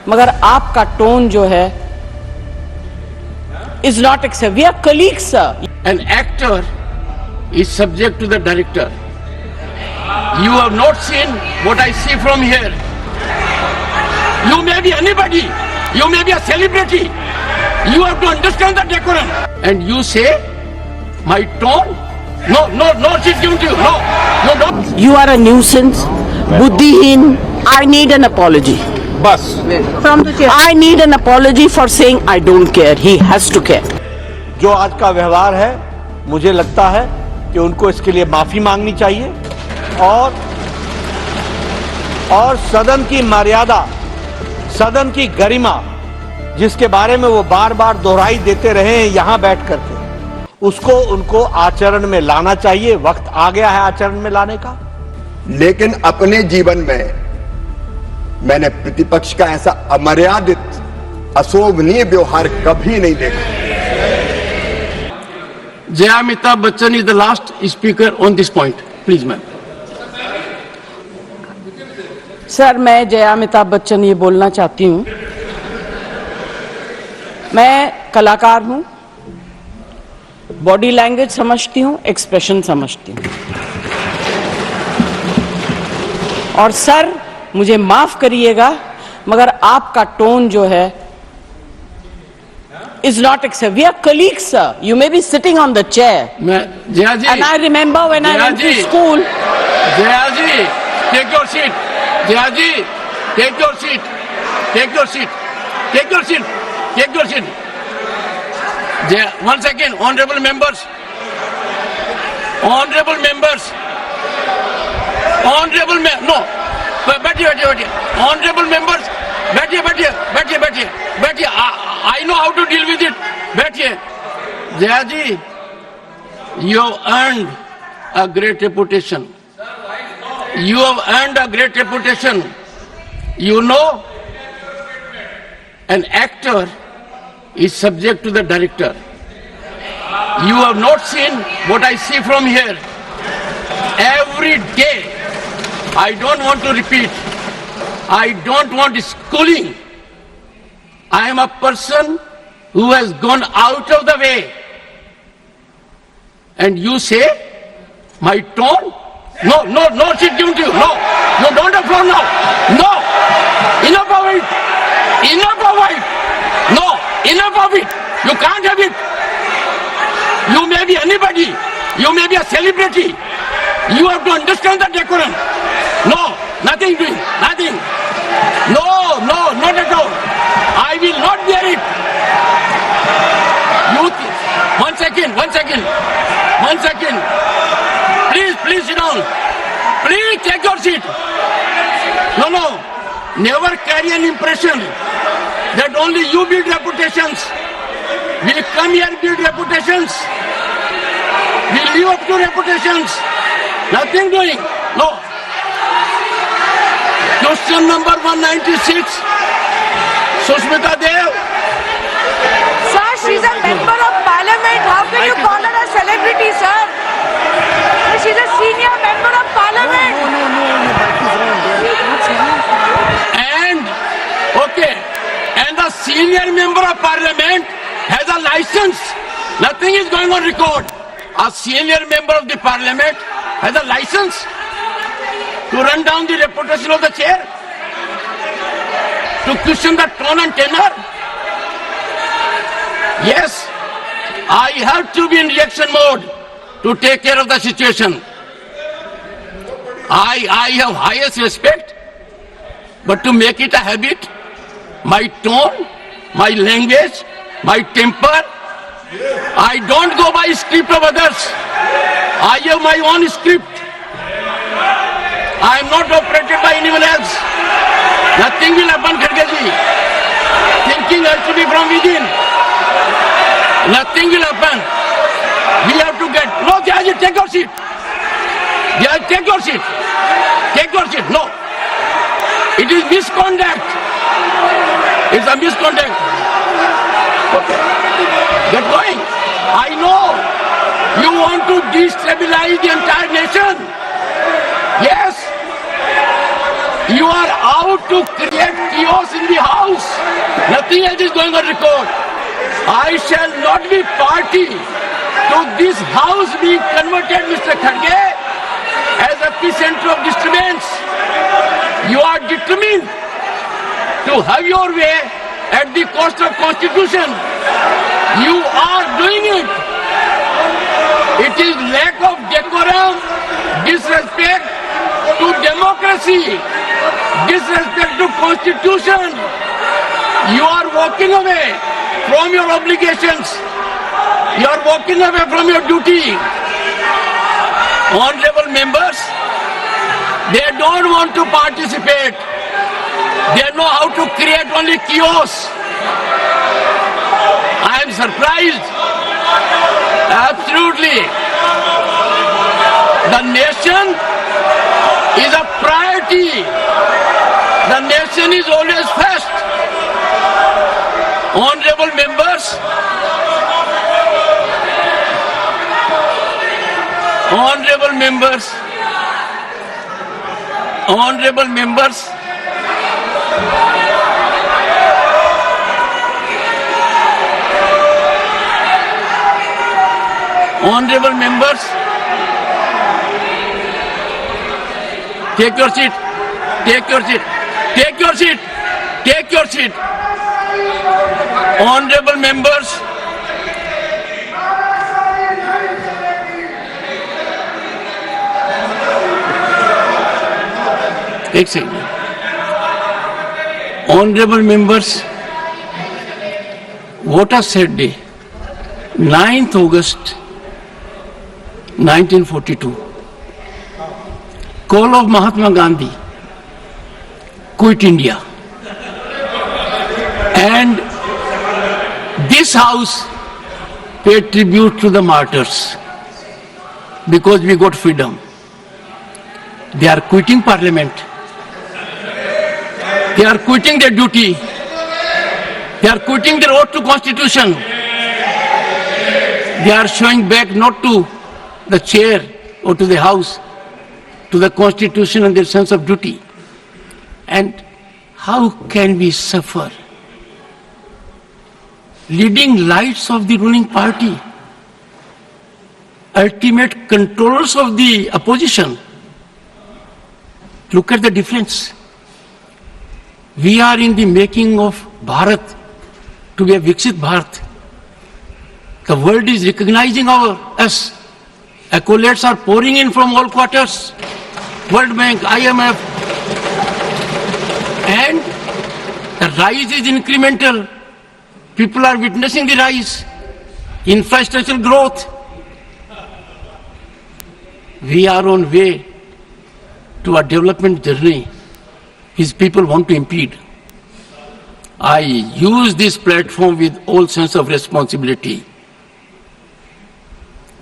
मगर आपका टोन जो है is not acceptable. We are colleagues, sir. An actor is subject to the director. You have not seen what I see from here. You may be anybody. You may be a celebrity. You have to understand the decorum. And you say, my tone? No, she's given to you. No, you don't. You are a nuisance. Buddhihin. I need an apology. Bus. From the chair. I need an apology for saying I don't care. He has to care. जो आज का व्यवहार है, मुझे लगता है कि उनको इसके लिए माफी मांगनी चाहिए और सदन की मर्यादा, सदन की गरिमा, जिसके बारे में वो बार बार दोहराई देते रहे हैं यहां बैठ करके, उसको उनको आचरण में लाना चाहिए। वक्त आ गया है आचरण में लाने का। लेकिन अपने जीवन में मैंने प्रतिपक्ष का ऐसा अमर्यादित, अशोभनीय व्यवहार कभी नहीं देखा। Jaya Amitabh Bachchan is the last speaker on this point. Please, ma'am. Sir, मैं जया अमिताभ बच्चन ये बोलना चाहती हूँ, मैं कलाकार हूँ, बॉडी लैंग्वेज समझती हूँ, एक्सप्रेशन समझती हूँ। और सर, मुझे माफ करिएगा, मगर आपका टोन जो है is not acceptable. We are colleagues, sir. You may be sitting on the chair. Jaya ji. And I remember when I went to school. Jaya ji, take your seat. Jaya ji, take your seat. Take your seat. Take your seat. Take your seat. Jaya, one second, honorable members. Honorable members. Honorable members. No. बैठिए. Honorable members. बैठिए. I know how to deal with it. बैठिए. Jaya ji, you have earned a great reputation. You have earned a great reputation. You know, an actor is subject to the director. You have not seen what I see from here. Every day, I don't want to repeat. I don't want schooling. I am a person who has gone out of the way. And you say, my tone? No, she's given to you. No, you don't have floor now. No, enough of it. No, enough of it. You can't have it. You may be anybody. You may be a celebrity. You have to understand the decorum. No, nothing doing, nothing. No, not at all. I will not bear it. One second. Please sit down. Please take your seat. No. Never carry an impression that only you build reputations. We come here build reputations. We live up to reputations. Nothing doing. No. Question number 196. Sushmita Dev. Sir, she's a member of parliament. How can you call her a celebrity, sir? She's a senior member of parliament. And the senior member of parliament has a license. Nothing is going on record. A senior member of the parliament has a license to run down the reputation of the chair, to question the tone and tenor. Yes, I have to be in reaction mode to take care of the situation. I have highest respect, but to make it a habit, my tone, my language, my temper, I don't go by script of others. I have my own script. I am not operated by anyone else. Nothing will happen, Khargeji. Thinking has to be from within. Nothing will happen. We have to get... No, Jayaji, take your seat. Jayaji, take your seat. Take your seat. No. It is misconduct. It's a misconduct. Get going. I know you want to destabilize the entire nation. Yes. You are out to create chaos in the house. Nothing else is going on record. I shall not be party to this house being converted, Mr. Kharge, as a epicenter of disturbance. You are determined to have your way at the cost of Constitution. You are doing it. It is lack of decorum, disrespect to democracy, disrespect to Constitution. You are walking away from your obligations. You are walking away from your duty. Honorable members, they don't want to participate. They know how to create only chaos. I am surprised. Absolutely. The nation is a priority. The nation is always first. Honorable members, honorable members, honorable members, honorable members, take your seat, take your seat, take your seat, take your seat. Honorable members, एक second. Honorable members, what a sad day. 9th August 1942. Call of Mahatma Gandhi. Quit India. And this house paid tribute to the martyrs because we got freedom. They are quitting parliament. They are quitting their duty. They are quitting their oath to Constitution. They are showing back not to the chair or to the house, to the Constitution and their sense of duty. And how can we suffer? Leading lights of the ruling party, ultimate controllers of the opposition. Look at the difference. We are in the making of Bharat to be a Viksit Bharat. The world is recognizing us. Accolades are pouring in from all quarters. World Bank, IMF. And the rise is incremental. People are witnessing the rise. Infrastructural growth. We are on way to a development journey. His people want to impede. I use this platform with all sense of responsibility.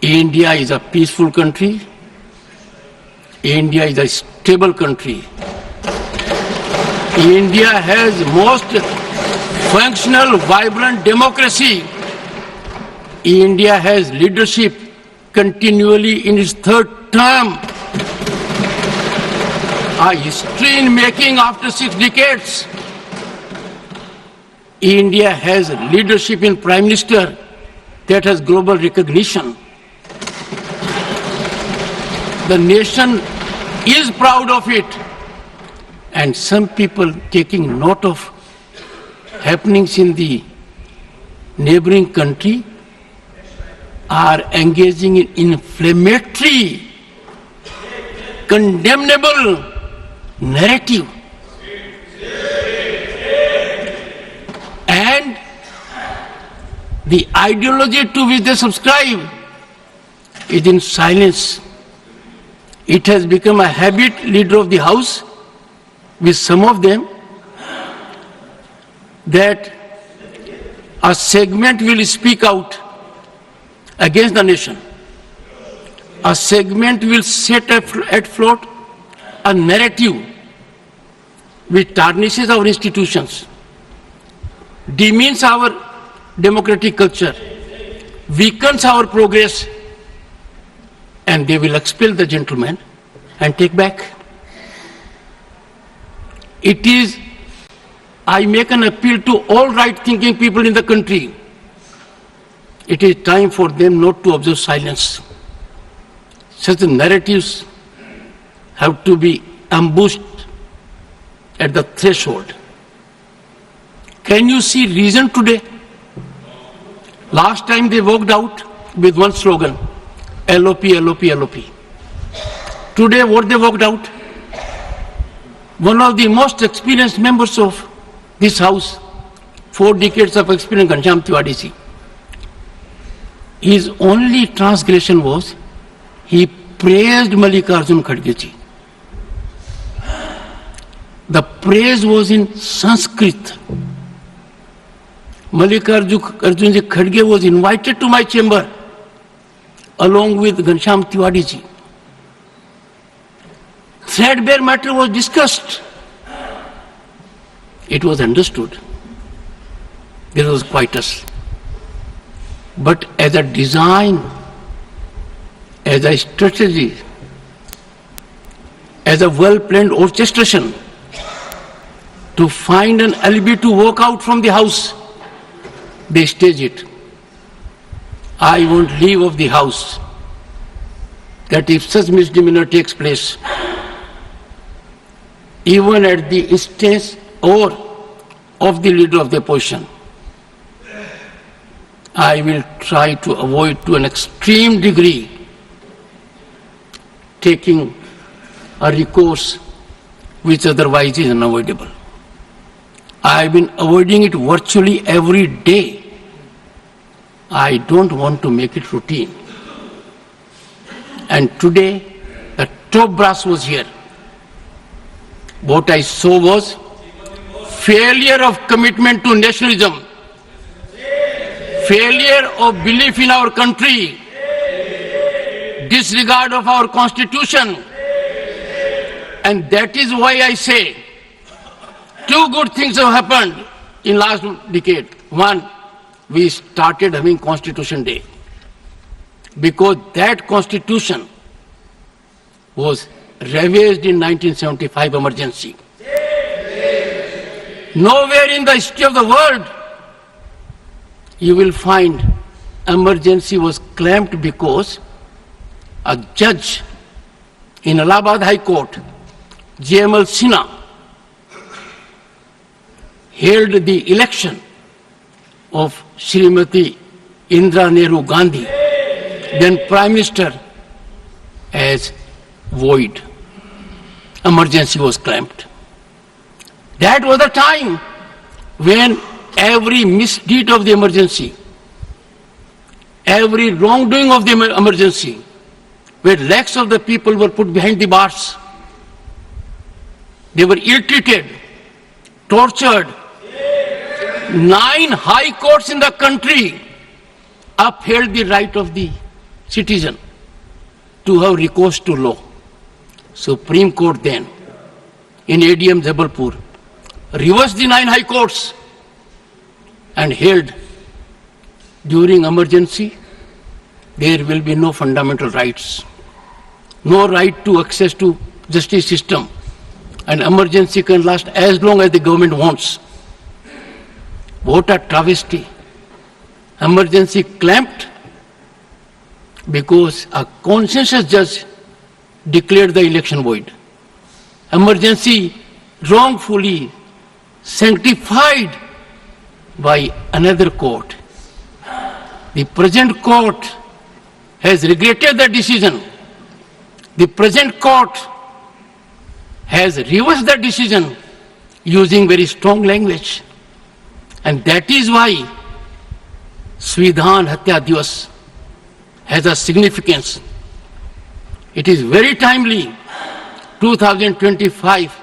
India is a peaceful country. India is a stable country. India has most functional, vibrant democracy. India has leadership continually in its third term. A history in making after 6 decades. India has leadership in Prime Minister that has global recognition. The nation is proud of it. And some people taking note of happenings in the neighboring country are engaging in inflammatory, condemnable narrative. And the ideology to which they subscribe is in silence. It has become a habit, leader of the house, with some of them, that a segment will speak out against the nation. A segment will set at float a narrative which tarnishes our institutions, demeans our democratic culture, weakens our progress, and they will expel the gentleman and take back. I make an appeal to all right-thinking people in the country. It is time for them not to observe silence. Such narratives have to be ambushed at the threshold. Can you see reason today? Last time they walked out with one slogan, LOP, LOP, LOP. Today what they walked out? One of the most experienced members of this house, 4 decades of experience, Ghanshyam Tiwari ji. His only transgression was he praised Mallikarjun Kharge ji. The praise was in Sanskrit. Mallikarjun ji Kharge was invited to my chamber along with Ghanshyam Tiwari ji. Threadbare matter was discussed. It was understood. There was quietus. But as a design, as a strategy, as a well-planned orchestration to find an alibi to walk out from the house, they stage it. I won't leave of the house. That if such misdemeanor takes place, even at the instance or of the leader of the opposition, I will try to avoid to an extreme degree taking a recourse which otherwise is unavoidable. I have been avoiding it virtually every day. I don't want to make it routine. And today, the top brass was here. What I saw was failure of commitment to nationalism, failure of belief in our country, disregard of our constitution. And that is why I say 2 good things have happened in last decade. One, we started having Constitution Day because that constitution was ravaged in 1975 emergency. Nowhere in the history of the world you will find emergency was claimed because a judge in Allahabad High Court, JML Sinha, held the election of Srimati Indira Nehru Gandhi, then Prime Minister, as void. Emergency was claimed. That was the time when every misdeed of the emergency, every wrongdoing of the emergency, where lakhs of the people were put behind the bars. They were ill-treated, tortured. 9 high courts in the country upheld the right of the citizen to have recourse to law. Supreme Court then, in ADM Jabalpur, reversed the 9 high courts and held during emergency there will be no fundamental rights, no right to access to justice system, and emergency can last as long as the government wants. What a travesty. Emergency clamped because a consensus judge declared the election void. Emergency wrongfully sanctified by another court. The present court has regretted the decision. The present court has reversed the decision using very strong language. And that is why Svidhan Hatya Divas has a significance. It is very timely. 2025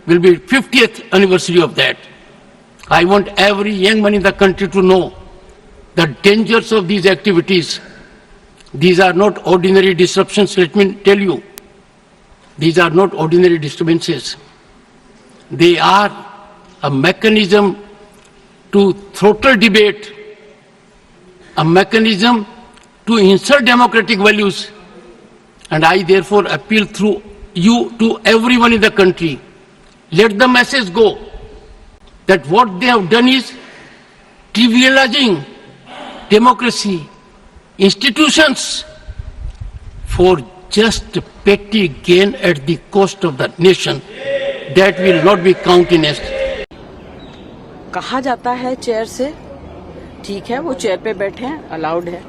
will be 50th anniversary of that. I want every young man in the country to know the dangers of these activities. These are not ordinary disruptions, let me tell you. These are not ordinary disturbances. They are a mechanism to throttle debate, a mechanism to insult democratic values. And I therefore appeal through you to everyone in the country let the message go that what they have done is trivializing democracy, institutions for just petty gain at the cost of the nation. That will not be countenanced. कहा जाता है chair से, ठीक है वो chair पे बैठे हैं, अलाउड है।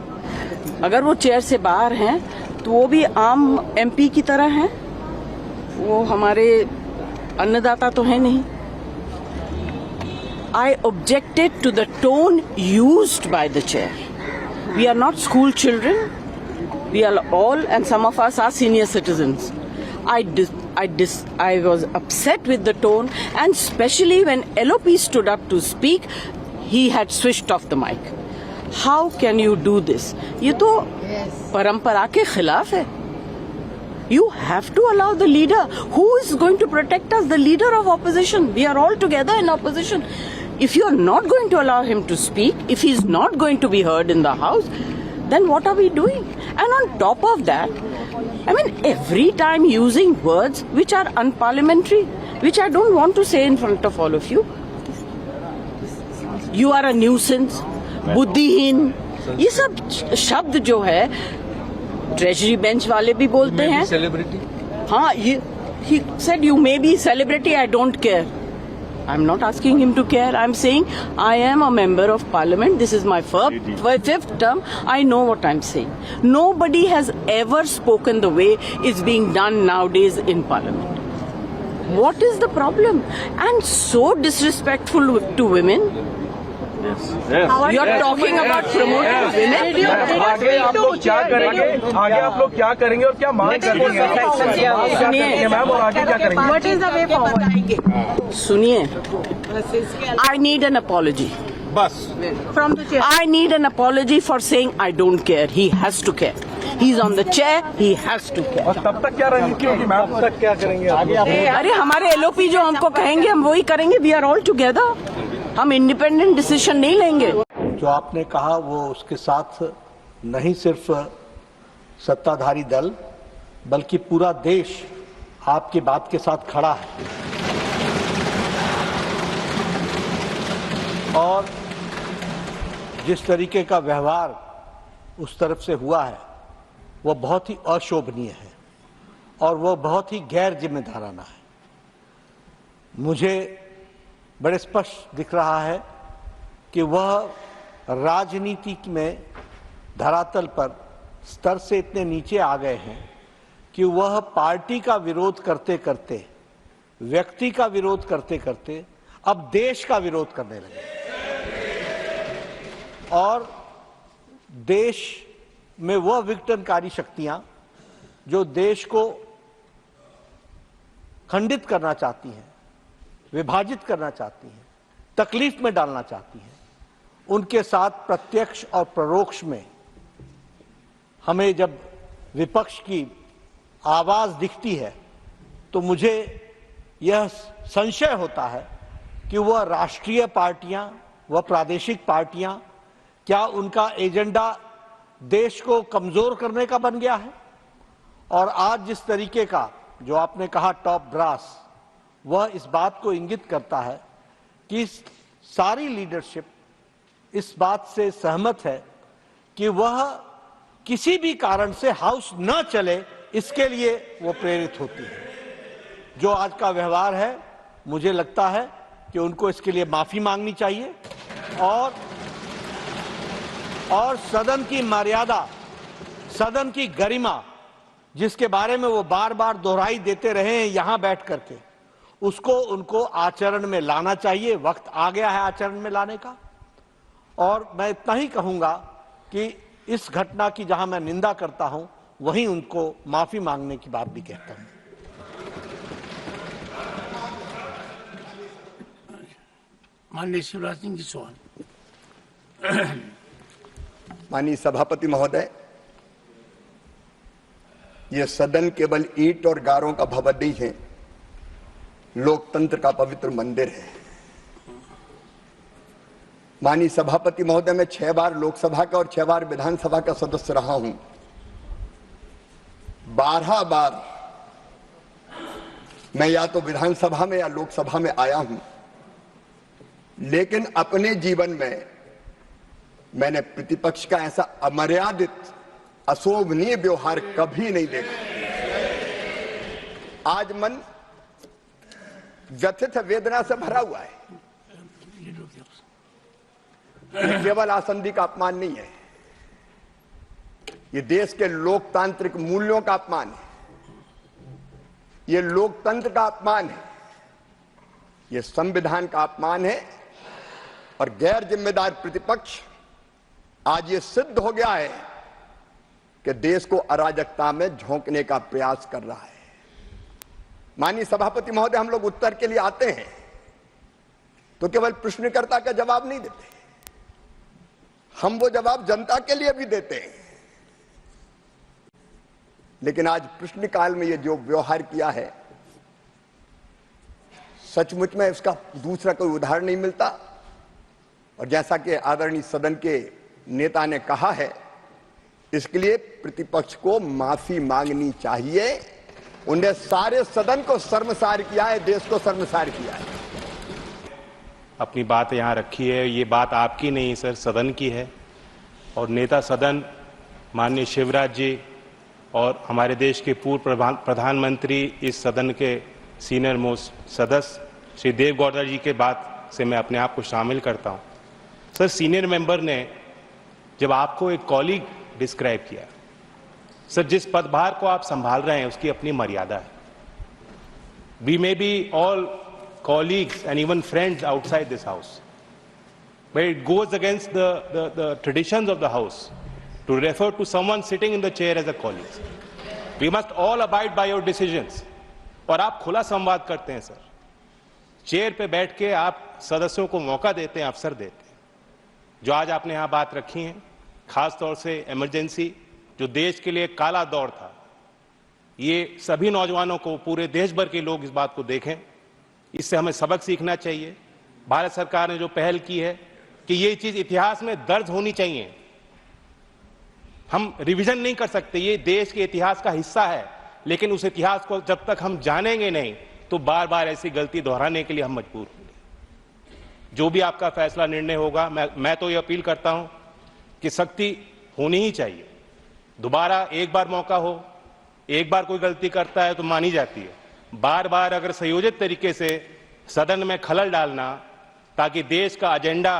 अगर वो चेयर से बाहर हैं तो वो भी आम एमपी की तरह हैं, वो हमारे अन्नदाता तो है नहीं। I objected to the tone used by the chair. We are not school children. We are all, and some of us are senior citizens. I was upset with the tone, and especially when LOP stood up to speak, he had switched off the mic. How can you do this? ये तो परंपरा के खिलाफ है. You have to allow the leader. Who is going to protect us? The leader of opposition. We are all together in opposition. If you are not going to allow him to speak, if he is not going to be heard in the house, then what are we doing? And on top of that, I mean, every time using words which are unparliamentary, which I don't want to say in front of all of you. You are a nuisance, बुद्धिहीन, ये सब शब्द जो है treasury bench वाले भी बोलते हैं। सेलिब्रिटी, हाँ, ये he said you may be celebrity, I don't care. I'm not asking him to care. I'm saying I am a member of parliament. This is my fifth term. I know what I'm saying. Nobody has ever spoken the way it's being done nowadays in parliament. What is the problem? And so disrespectful to women. You are talking about promoting women. आगे आप लोग क्या करेंगे? आगे आप लोग क्या करेंगे और क्या मांग करेंगे? सुनिए मैम, और आगे क्या करेंगे? What is the way forward? सुनिए, I need an apology. बस From the chair. I need an apology for saying I don't care. He has to care. He's on the chair. He has to care. और तब तक क्या रणनीति होगी ma'am? तब तक क्या करेंगे आगे आप? अरे हमारे LOP जो हमको कहेंगे हम वही करेंगे। We are all together. हम इंडिपेंडेंट डिसीजन नहीं लेंगे। जो आपने कहा वो उसके साथ नहीं सिर्फ सत्ताधारी दल बल्कि पूरा देश आपकी बात के साथ खड़ा है। और जिस तरीके का व्यवहार उस तरफ से हुआ है वो बहुत ही अशोभनीय है और वो बहुत ही गैर जिम्मेदाराना है। मुझे बड़े स्पष्ट दिख रहा है कि वह राजनीति में धरातल पर स्तर से इतने नीचे आ गए हैं कि वह पार्टी का विरोध करते करते, व्यक्ति का विरोध करते करते अब देश का विरोध करने लगे और देश में वह विघटनकारी शक्तियां जो देश को खंडित करना चाहती हैं, विभाजित करना चाहती हैं, तकलीफ में डालना चाहती हैं, उनके साथ प्रत्यक्ष और परोक्ष में हमें जब विपक्ष की आवाज दिखती है तो मुझे यह संशय होता है कि वह राष्ट्रीय पार्टियां, वह प्रादेशिक पार्टियां, क्या उनका एजेंडा देश को कमजोर करने का बन गया है। और आज जिस तरीके का जो आपने कहा टॉप ब्रास, वह इस बात को इंगित करता है कि सारी लीडरशिप इस बात से सहमत है कि वह किसी भी कारण से हाउस न चले इसके लिए वो प्रेरित होती है। जो आज का व्यवहार है मुझे लगता है कि उनको इसके लिए माफी मांगनी चाहिए और सदन की मर्यादा, सदन की गरिमा जिसके बारे में वो बार बार दोहराई देते रहे हैं यहां बैठ करके, उसको उनको आचरण में लाना चाहिए। वक्त आ गया है आचरण में लाने का। और मैं इतना ही कहूंगा कि इस घटना की जहां मैं निंदा करता हूं वहीं उनको माफी मांगने की बात भी कहता हूं। माननीय शिवराज सिंह जी सवाल। माननीय सभापति महोदय, यह सदन केवल ईंट और गारों का भवन नहीं है, लोकतंत्र का पवित्र मंदिर है। माननीय सभापति महोदय, मैं 6 बार लोकसभा का और 6 बार विधानसभा का सदस्य रहा हूं। 12 बार मैं या तो विधानसभा में या लोकसभा में आया हूं, लेकिन अपने जीवन में मैंने प्रतिपक्ष का ऐसा अमर्यादित अशोभनीय व्यवहार कभी नहीं देखा। आज मन व्यथित वेदना से भरा हुआ है। ये केवल आसंदी का अपमान नहीं है, ये देश के लोकतांत्रिक मूल्यों का अपमान है, ये लोकतंत्र का अपमान है, ये संविधान का अपमान है। और गैर जिम्मेदार प्रतिपक्ष आज ये सिद्ध हो गया है कि देश को अराजकता में झोंकने का प्रयास कर रहा है। माननीय सभापति महोदय, हम लोग उत्तर के लिए आते हैं तो केवल प्रश्नकर्ता का जवाब नहीं देते, हम वो जवाब जनता के लिए भी देते हैं। लेकिन आज प्रश्नकाल में ये जो व्यवहार किया है, सचमुच में इसका दूसरा कोई उदाहरण नहीं मिलता। और जैसा कि आदरणीय सदन के नेता ने कहा है, इसके लिए प्रतिपक्ष को माफी मांगनी चाहिए। उन्हें सारे सदन को शर्मसार किया है, देश को शर्मसार किया है। अपनी बात यहाँ रखी है, ये बात आपकी नहीं सर, सदन की है। और नेता सदन माननीय शिवराज जी और हमारे देश के पूर्व प्रधानमंत्री, इस सदन के सीनियर मोस्ट सदस्य श्री देवगौड़ा जी के बात से मैं अपने आप को शामिल करता हूँ। सर, सीनियर मेंबर ने जब आपको एक कॉलीग डिस्क्राइब किया, सर जिस पदभार को आप संभाल रहे हैं उसकी अपनी मर्यादा है। We may be all colleagues and even friends outside this house, but it goes against the traditions of the house to refer to someone sitting in the chair as a colleague. We must all abide by your decisions. और आप खुला संवाद करते हैं sir, chair पे बैठ के आप सदस्यों को मौका देते हैं, अवसर देते हैं। जो आज आपने यहाँ बात रखी है, खास तौर से इमरजेंसी जो देश के लिए काला दौर था, ये सभी नौजवानों को, पूरे देश भर के लोग इस बात को देखें, इससे हमें सबक सीखना चाहिए। भारत सरकार ने जो पहल की है कि ये चीज इतिहास में दर्ज होनी चाहिए। हम रिवीजन नहीं कर सकते, ये देश के इतिहास का हिस्सा है, लेकिन उस इतिहास को जब तक हम जानेंगे नहीं तो बार बार ऐसी गलती दोहराने के लिए हम मजबूर होंगे। जो भी आपका फैसला, निर्णय होगा, मैं तो ये अपील करता हूं कि सख्ती होनी ही चाहिए। दोबारा एक बार मौका हो, एक बार कोई गलती करता है तो मानी जाती है, बार बार अगर संयोजित तरीके से सदन में खलल डालना ताकि देश का एजेंडा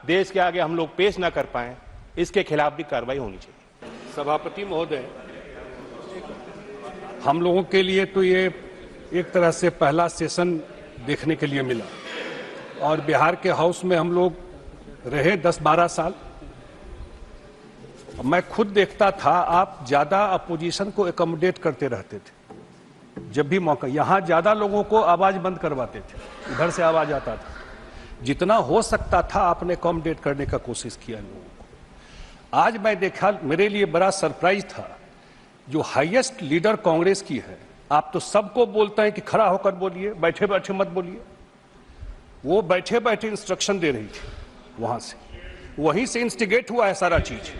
देश के आगे हम लोग पेश ना कर पाएं, इसके खिलाफ भी कार्रवाई होनी चाहिए। सभापति महोदय, हम लोगों के लिए तो ये एक तरह से पहला सेशन देखने के लिए मिला और बिहार के हाउस में हम लोग रहे 10-12 साल। मैं खुद देखता था आप ज्यादा अपोजिशन को एकोमोडेट करते रहते थे। जब भी मौका, यहां ज्यादा लोगों को आवाज बंद करवाते थे, इधर से आवाज आता था। जितना हो सकता था आपने एकोमोडेट करने का कोशिश किया लोगों को। आज मैं देखा, मेरे लिए बड़ा सरप्राइज था, जो हाईएस्ट लीडर कांग्रेस की है, आप तो सबको बोलते हैं कि खड़ा होकर बोलिए, बैठे बैठे मत बोलिए। वो बैठे बैठे इंस्ट्रक्शन दे रही थी, वहां से, वहीं से इंस्टिगेट हुआ है सारा चीज।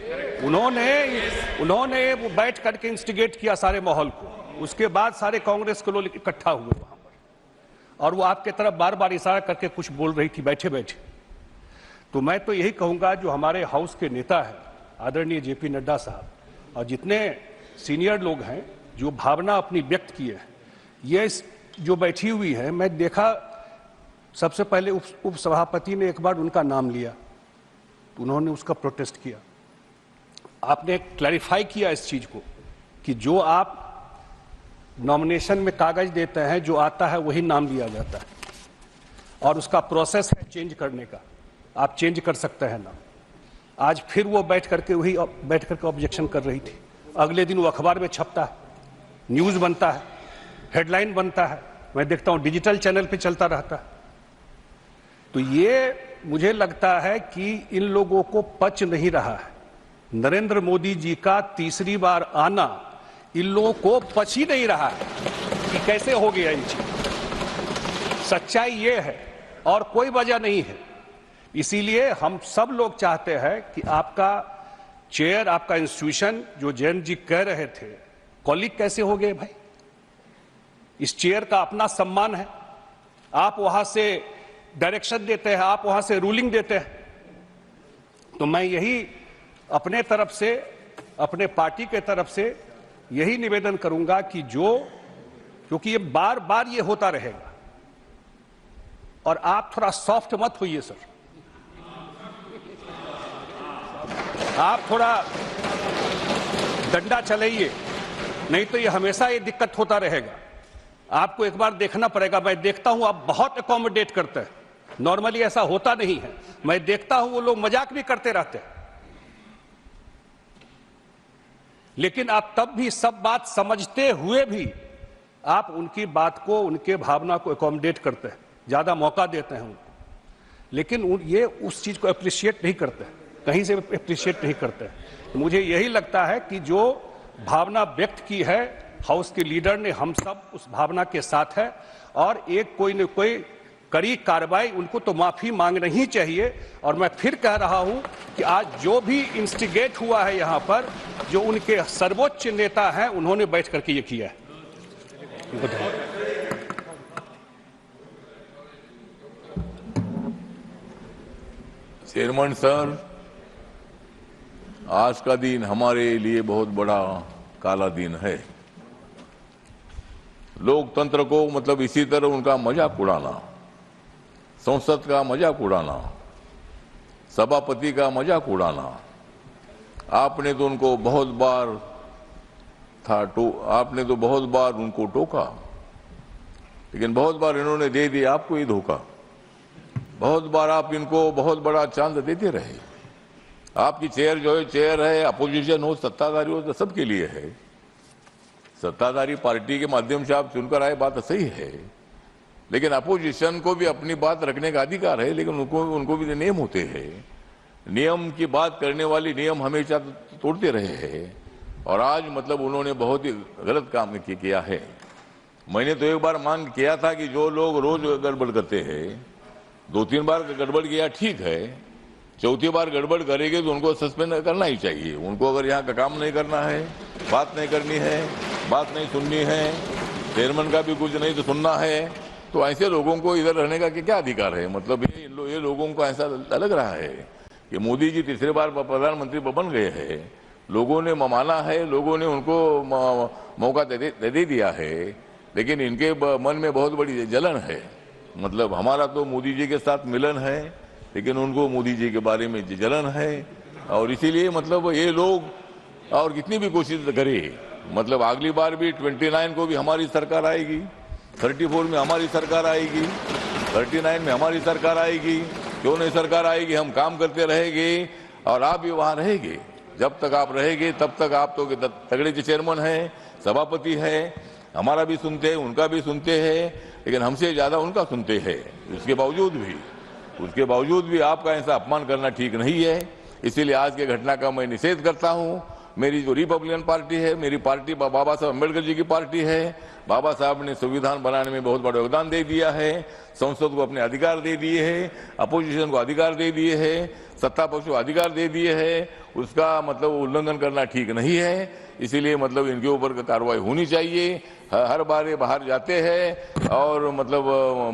उन्होंने वो बैठ करके इंस्टिगेट किया सारे माहौल को। उसके बाद सारे कांग्रेस के लोग इकट्ठा हुए वहां पर और वो आपके तरफ बार बार इशारा करके कुछ बोल रही थी बैठे बैठे। तो मैं तो यही कहूंगा, जो हमारे हाउस के नेता है आदरणीय जेपी नड्डा साहब और जितने सीनियर लोग हैं, जो भावना अपनी व्यक्त की है, ये जो बैठी हुई है, मैं देखा सबसे पहले उप सभापति ने एक बार उनका नाम लिया तो उन्होंने उसका प्रोटेस्ट किया। आपने क्लैरिफाई किया इस चीज को कि जो आप नॉमिनेशन में कागज देते हैं, जो आता है वही नाम लिया जाता है और उसका प्रोसेस है चेंज करने का, आप चेंज कर सकते हैं नाम। आज फिर वो बैठ करके ऑब्जेक्शन कर रही थी। अगले दिन वो अखबार में छपता है, न्यूज बनता है, हेडलाइन बनता है, मैं देखता हूं डिजिटल चैनल पे चलता रहता है। तो ये मुझे लगता है कि इन लोगों को पच नहीं रहा है। नरेंद्र मोदी जी का तीसरी बार आना इन लोगों को पच ही नहीं रहा है कि कैसे हो गया इन चीज। सच्चाई ये है और कोई वजह नहीं है। इसीलिए हम सब लोग चाहते हैं कि आपका चेयर, आपका इंस्टीट्यूशन, जो जैन जी कह रहे थे, कॉलीग कैसे हो गए भाई? इस चेयर का अपना सम्मान है। आप वहां से डायरेक्शन देते हैं, आप वहां से रूलिंग देते हैं। तो मैं यही अपने तरफ से, अपने पार्टी के तरफ से यही निवेदन करूंगा कि क्योंकि ये बार बार ये होता रहेगा, और आप थोड़ा सॉफ्ट मत होइए सर, आप थोड़ा डंडा चलाइए, नहीं तो ये हमेशा ये दिक्कत होता रहेगा। आपको एक बार देखना पड़ेगा। मैं देखता हूं आप बहुत अकोमोडेट करते हैं, नॉर्मली ऐसा होता नहीं है। मैं देखता हूं वो लोग मजाक भी करते रहते हैं, लेकिन आप तब भी सब बात समझते हुए भी आप उनकी बात को, उनके भावना को अकोमोडेट करते हैं, ज्यादा मौका देते हैं उनको, लेकिन ये उस चीज को अप्रिशिएट नहीं करते, कहीं से अप्रिशिएट नहीं करते। तो मुझे यही लगता है कि जो भावना व्यक्त की है हाउस के लीडर ने, हम सब उस भावना के साथ है, और एक कोई न कोई कड़ी कार्रवाई, उनको तो माफी मांगनी ही चाहिए। और मैं फिर कह रहा हूं कि आज जो भी इंस्टिगेट हुआ है यहां पर, जो उनके सर्वोच्च नेता हैं, उन्होंने बैठ करके ये किया है। चेयरमैन सर, आज का दिन हमारे लिए बहुत बड़ा काला दिन है। लोकतंत्र को मतलब इसी तरह उनका मजाक उड़ाना, संसद का मजाक उड़ाना, सभापति का मजाक उड़ाना, आपने तो उनको बहुत बार आपने तो बहुत बार उनको टोका, लेकिन बहुत बार इन्होंने दे दिया आपको ये धोखा। बहुत बार आप इनको बहुत बड़ा चांद देते रहे। आपकी चेयर जो है, चेयर है, अपोजिशन हो, सत्ताधारी हो, तो सबके लिए है। सत्ताधारी पार्टी के माध्यम से आप चुनकर आए, बात सही है, लेकिन अपोजिशन को भी अपनी बात रखने का अधिकार है, लेकिन उनको भी नियम होते हैं। नियम की बात करने वाली नियम हमेशा तोड़ते रहे हैं, और आज मतलब उन्होंने बहुत ही गलत काम किया है। मैंने तो एक बार मांग किया था कि जो लोग रोज गड़बड़ करते हैं, 2-3 बार गड़बड़ किया ठीक है, चौथी बार गड़बड़ करेंगे तो उनको सस्पेंड करना ही चाहिए। उनको अगर यहाँ का काम नहीं करना है, बात नहीं करनी है, बात नहीं सुननी है, चेयरमैन का भी कुछ नहीं तो सुनना है, तो ऐसे लोगों को इधर रहने का क्या अधिकार है? मतलब ये लोगों को ऐसा लग रहा है कि मोदी जी तीसरी बार प्रधानमंत्री बन गए हैं, लोगों ने माना है, लोगों ने उनको मौका दे दिया है, लेकिन इनके मन में बहुत बड़ी जलन है। मतलब हमारा तो मोदी जी के साथ मिलन है, लेकिन उनको मोदी जी के बारे में जलन है, और इसीलिए मतलब ये लोग और कितनी भी कोशिश करे, मतलब अगली बार भी 29 को भी हमारी सरकार आएगी, 34 में हमारी सरकार आएगी, 39 में हमारी सरकार आएगी। क्यों नहीं सरकार आएगी? हम काम करते रहेंगे और आप भी वहां रहेंगे। जब तक आप रहेंगे तब तक आप तो तगड़े चेयरमैन हैं, सभापति है, हमारा भी सुनते हैं, उनका भी सुनते हैं, लेकिन हमसे ज्यादा उनका सुनते हैं। उसके बावजूद भी आपका ऐसा अपमान करना ठीक नहीं है। इसीलिए आज के घटना का मैं निषेध करता हूं। मेरी जो रिपब्लिकन पार्टी है, मेरी पार्टी बाबा साहब अम्बेडकर जी की पार्टी है। बाबा साहब ने संविधान बनाने में बहुत बड़ा योगदान दे दिया है, संसद को अपने अधिकार दे दिए हैं, अपोजिशन को अधिकार दे दिए हैं, सत्ता पक्ष को अधिकार दे दिए हैं। उसका मतलब उल्लंघन करना ठीक नहीं है। इसीलिए मतलब इनके ऊपर कार्रवाई होनी चाहिए। हर बार ये बाहर जाते हैं, और मतलब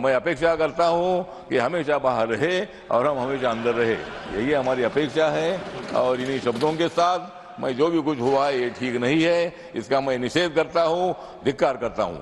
मैं अपेक्षा करता हूं कि हमेशा बाहर रहे और हम हमेशा अंदर रहे, यही हमारी अपेक्षा है। और इन्हीं शब्दों के साथ मैं जो भी कुछ हुआ ये ठीक नहीं है, इसका मैं निषेध करता हूं, धिक्कार करता हूं।